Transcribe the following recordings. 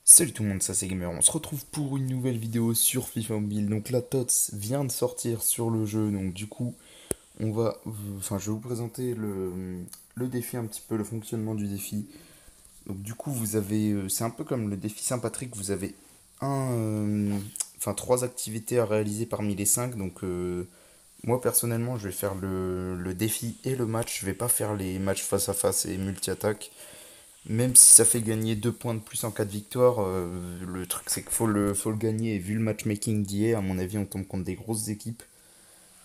Salut tout le monde, ça c'est Gamer. On se retrouve pour une nouvelle vidéo sur FIFA Mobile. Donc la TOTS vient de sortir sur le jeu, donc du coup, je vais vous présenter le défi un petit peu, le fonctionnement du défi. Donc du coup, c'est un peu comme le défi Saint-Patrick. Vous avez trois activités à réaliser parmi les cinq. Moi personnellement, je vais faire le défi et le match. Je vais pas faire les matchs face à face et multi-attaque. Même si ça fait gagner 2 points de plus en cas de victoire, le truc c'est qu'il faut le gagner. Et vu le matchmaking d'hier, à mon avis, on tombe contre des grosses équipes.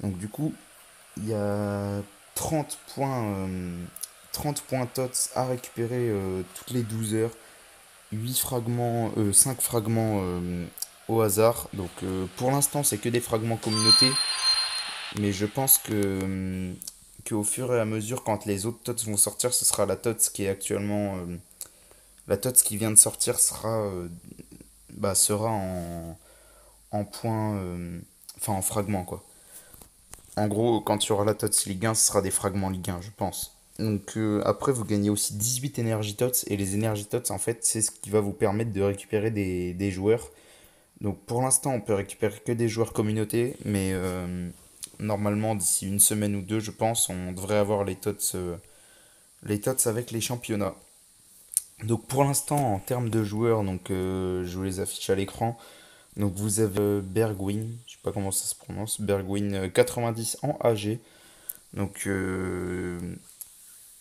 Donc du coup, il y a 30 points, 30 points TOTS à récupérer toutes les 12 heures. 8 fragments, 5 fragments au hasard. Pour l'instant, c'est que des fragments communautés. Mais je pense qu'au fur et à mesure, quand les autres TOTS vont sortir, ce sera la TOTS qui est actuellement la TOTS qui vient de sortir sera en points, en fragments quoi. En gros, quand il y aura la TOTS Ligue 1, ce sera des fragments Ligue 1, je pense. Après, vous gagnez aussi 18 Energy TOTS, et les Energy TOTS, en fait, c'est ce qui va vous permettre de récupérer des joueurs. Donc pour l'instant, on peut récupérer que des joueurs communautés, mais normalement, d'ici une semaine ou deux, je pense, on devrait avoir les TOTS avec les championnats. Donc pour l'instant, en termes de joueurs, je vous les affiche à l'écran. Donc vous avez Bergwijn, je sais pas comment ça se prononce, Bergwijn 90 en AG. Donc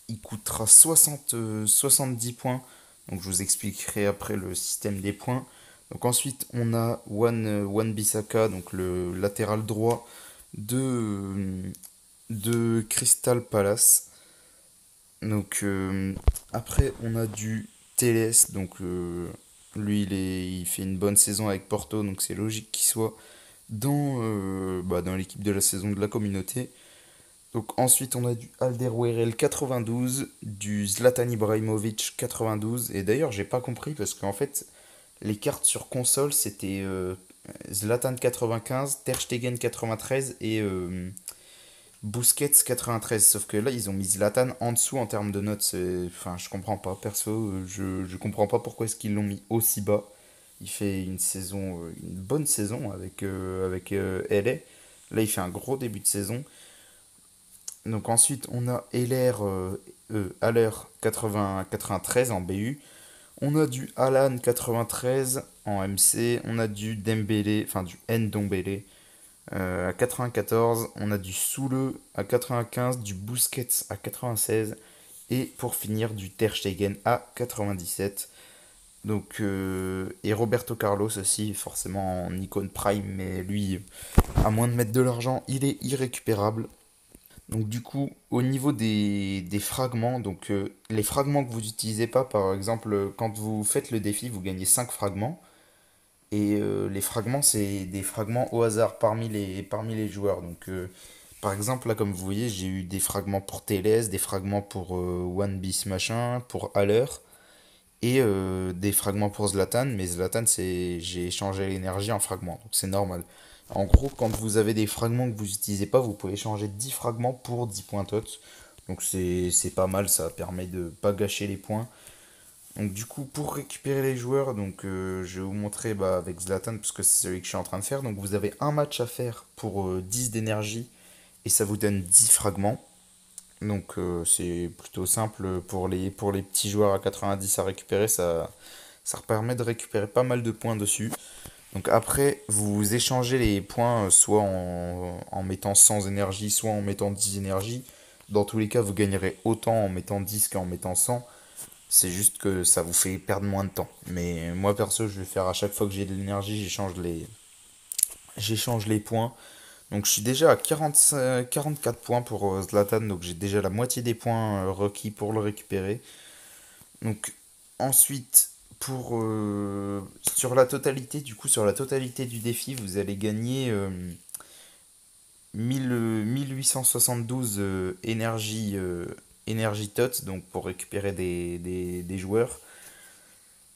il coûtera 70 points. Donc je vous expliquerai après le système des points. Donc ensuite on a Wan Bissaka, donc le latéral droit de Crystal Palace. Donc après on a du Teles, lui il fait une bonne saison avec Porto, donc c'est logique qu'il soit dans l'équipe de la saison de la communauté. Donc ensuite on a du Alderweireld 92, du Zlatan Ibrahimovic 92, et d'ailleurs j'ai pas compris parce qu'en fait les cartes sur console c'était Zlatan 95, Ter Stegen 93 et Busquets 93, sauf que là ils ont mis Zlatan en dessous en termes de notes. Enfin, je comprends pas, perso, je comprends pas pourquoi est-ce qu'ils l'ont mis aussi bas. Il fait une bonne saison avec LA. Là, il fait un gros début de saison. Donc ensuite, on a Haller 93 en BU. On a du Alan 93 en MC. On a du Dembélé, enfin du Ndombele à 94. On a du Soule à 95, du Busquets à 96 et pour finir du Ter Stegen à 97. Et Roberto Carlos aussi, forcément en icône prime, mais lui, à moins de mettre de l'argent, il est irrécupérable. Donc du coup, au niveau des fragments, les fragments que vous n'utilisez pas, par exemple, quand vous faites le défi, vous gagnez 5 fragments. Et les fragments, c'est des fragments au hasard parmi les joueurs. Par exemple, là, comme vous voyez, j'ai eu des fragments pour Teles, des fragments pour One Piece machin, pour Haller, et des fragments pour Zlatan. Mais Zlatan, j'ai échangé l'énergie en fragments, donc c'est normal. En gros, quand vous avez des fragments que vous n'utilisez pas, vous pouvez changer 10 fragments pour 10 points TOTS. Donc c'est pas mal, ça permet de pas gâcher les points. Donc du coup, pour récupérer les joueurs, je vais vous montrer avec Zlatan, parce que c'est celui que je suis en train de faire. Donc vous avez un match à faire pour 10 d'énergie, et ça vous donne 10 fragments. C'est plutôt simple pour les petits joueurs à 90 à récupérer, ça permet de récupérer pas mal de points dessus. Donc après, vous échangez les points soit en mettant 100 énergie, soit en mettant 10 énergie. Dans tous les cas, vous gagnerez autant en mettant 10 qu'en mettant 100. C'est juste que ça vous fait perdre moins de temps. Mais moi perso, je vais faire à chaque fois que j'ai de l'énergie, j'échange les points. Donc je suis déjà à 44 points pour Zlatan, donc j'ai déjà la moitié des points requis pour le récupérer. Donc ensuite, sur la totalité, du coup sur la totalité du défi, vous allez gagner 1872 énergie TOTS, donc pour récupérer des joueurs.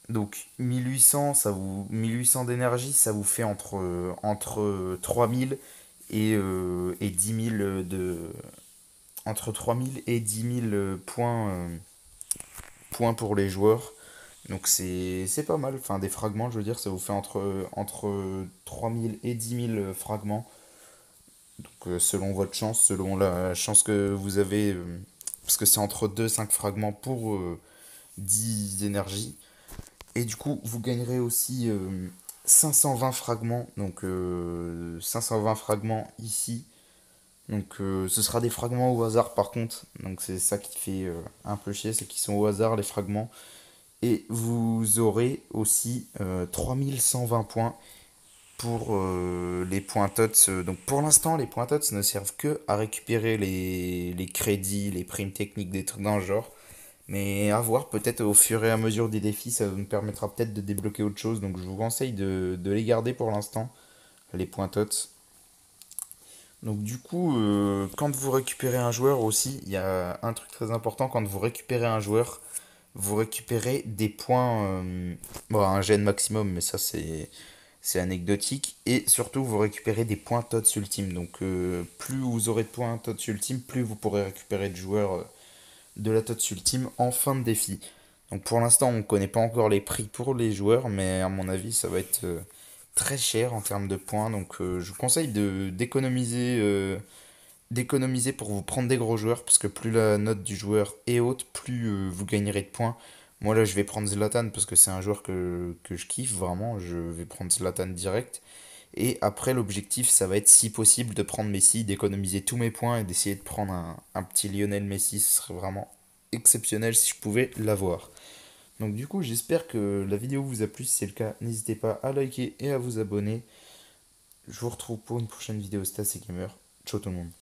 Donc 1800 d'énergie, ça vous fait entre 3000 et 10 000 entre 3000 et 10 000 points pour les joueurs. Donc c'est pas mal. Enfin, des fragments, je veux dire, ça vous fait entre 3000 et 10 000 fragments. Donc selon votre chance, selon la chance que vous avez, parce que c'est entre 2 et 5 fragments pour 10 énergies. Et du coup, vous gagnerez aussi 520 fragments. Donc 520 fragments ici. Donc ce sera des fragments au hasard par contre. Donc c'est ça qui fait un peu chier, c'est qu'ils sont au hasard les fragments. Et vous aurez aussi 3120 points pour les points TOTS. Donc pour l'instant, les points TOTS ne servent que à récupérer les crédits, les primes techniques, des trucs dans le genre. Mais à voir, peut-être au fur et à mesure des défis, ça nous permettra peut-être de débloquer autre chose. Donc je vous conseille de les garder pour l'instant, les points TOTS. Donc du coup, quand vous récupérez un joueur aussi, il y a un truc très important, quand vous récupérez un joueur, vous récupérez des points, bon, un gène maximum, mais ça c'est anecdotique, et surtout vous récupérez des points TOTS ultime. Donc plus vous aurez de points TOTS ultime, plus vous pourrez récupérer de joueurs de la TOTS ultime en fin de défi. Donc pour l'instant, on ne connaît pas encore les prix pour les joueurs, mais à mon avis, ça va être très cher en termes de points. Donc je vous conseille d'économiser pour vous prendre des gros joueurs, parce que plus la note du joueur est haute, plus vous gagnerez de points. Moi là, je vais prendre Zlatan parce que c'est un joueur que je kiffe vraiment. Je vais prendre Zlatan direct. Et après, l'objectif, ça va être, si possible, de prendre Messi, d'économiser tous mes points et d'essayer de prendre un petit Lionel Messi. Ce serait vraiment exceptionnel si je pouvais l'avoir. Donc du coup, j'espère que la vidéo vous a plu. Si c'est le cas, n'hésitez pas à liker et à vous abonner. Je vous retrouve pour une prochaine vidéo Stas et Gamer. Ciao tout le monde.